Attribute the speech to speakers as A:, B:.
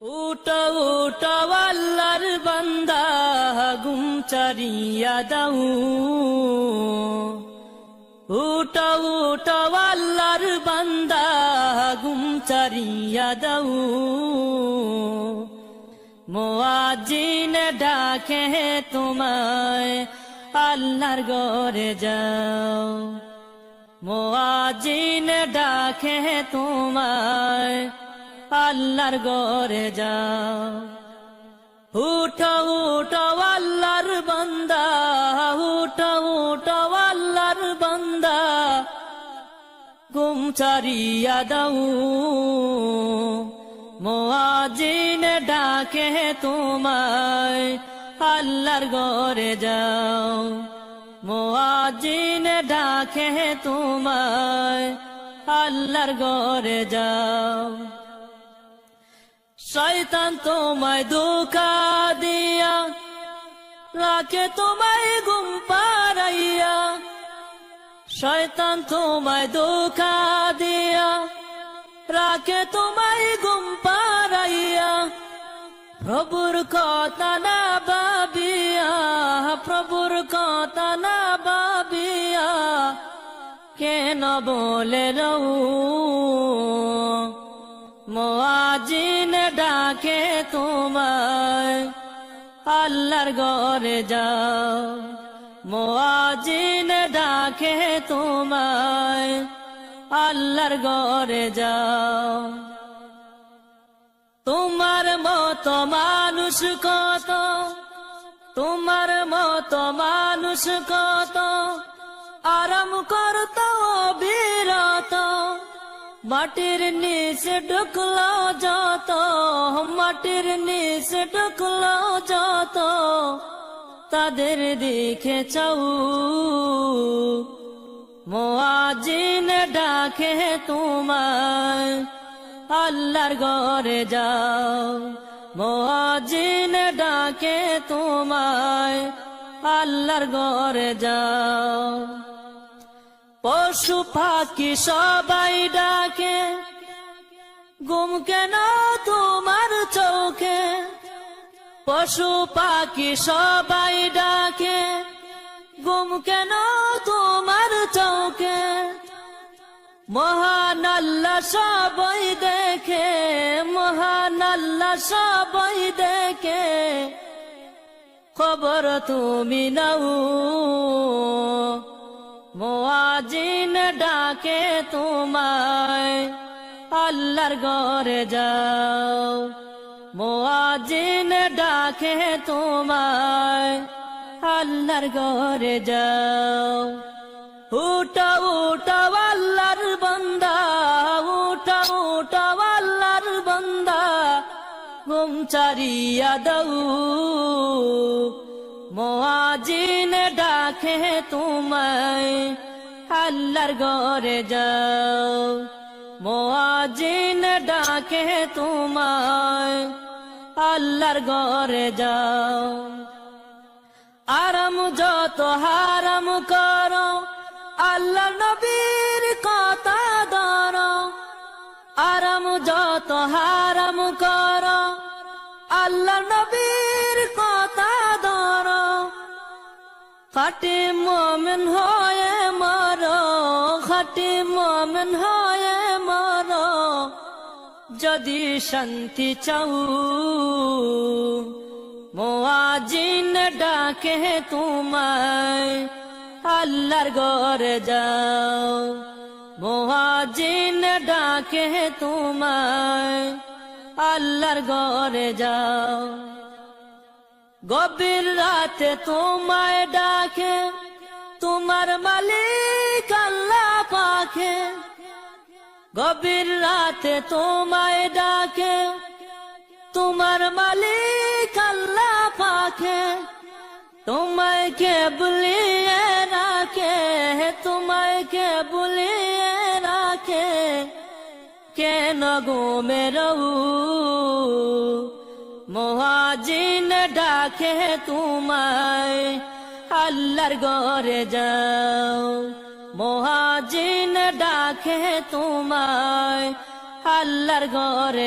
A: উঠো উঠো আল্লাহর বান্দা ঘুম ছাড়িয়া দাও। উঠো উঠো আল্লাহর বান্দা ঘুম ছাড়িয়া দাও। মুয়াজ্জিন ডাকে তোমায় আল্লাহর ঘরে যাও। মুয়াজ্জিন ডাকে তোমায় আল্লাহর ঘরে যাও। উঠো উঠো আল্লাহর বান্দা, উঠো উঠো আল্লাহর বান্দা ঘুম ছাড়িয়া দাও। মুয়াজ্জিন ডাকে তোমায় আল্লাহর ঘরে যাও। মুয়াজ্জিন ডাকে তোমায় আল্লাহর ঘরে যাও। শয়তান তোমায় ধোঁকা দিয়া রাখে তোমায় ঘুম পাড়াইয়া। শয়তান তোমায় ধোঁকা দিয়া রাখে তোমায় ঘুম পাড়াইয়া। প্রভুর কথা না ভাবিয়া, প্রভুর কথা না ভাবিয়া কেন বলে রও। মুয়াজ্জিন ডাকে তোমায় আল্লাহর ঘরে যাও। মুয়াজ্জিন ডাকে তোমায় আল্লাহর ঘরে যাও। তোমার মতো মানুষ কত, তোমার মতো মানুষ কত আরাম করত বিরত। মাটির নিচে ঢুকলো যত, মাটির নিচে ঢুকলো যত তাদের দিকে চাও। মুয়াজ্জিন ডাকে তোমায় আল্লাহর ঘরে যাও। মুয়াজ্জিন ডাকে তোমায় আল্লাহর ঘরে যাও। পশু পাখি সবাই ডাকে ঘুম কেন তোমার চোখে। পশু পাখি সবাই ডাকে ঘুম কেন তোমার চোখে। মহান আল্লাহ সবাই দেখে, মহান আল্লাহ সবাই দেখে খবর তুমি নাও। মুয়াজ্জিন ডাকে তোমায় আল্লাহর ঘরে যাও। মুয়াজ্জিন ডাকে তোমায় আল্লাহর ঘরে যাও। উঠো উঠো আল্লাহর বান্দা, উঠো উঠো আল্লাহর বান্দা ঘুম ছাড়িয়া দাও। মুয়াজ্জিন ডাকে তোমায় আল্লাহর ঘরে যাও। মুয়াজ্জিন ডাকে তোমায় আল্লাহর ঘরে যাও। আরাম যত হারাম করো আল্লাহ নবীর কথা ধরো। আরাম যত হারাম করো আল্লাহ নবীর কথা ধরো। খাঁটি মুমিন হয়ে মরো, খাঁটি মুমিন হয়ে মরো যদি শান্তি চাও। মুয়াজ্জিন ডাকে তোমায় আল্লাহর ঘরে যাও। মুয়াজ্জিন ডাকে তোমায় আল্লাহর ঘরে যাও। গভীর রাতে তোমায় ডাকে তোমার মালিক আল্লাহ পাকে। গভীর রাতে তোমায় ডাকে তোমার মালিক আল্লাহ পাকে। তোমায় কে বুলিয়ে রাখে, তোমায় কে বুলিয়ে রাখে কেন ঘুমে রও। মুয়াজ্জিন ডাকে তোমায় আল্লাহর ঘরে যাও। মুয়াজ্জিন ডাকে তোমায় আল্লাহর ঘরে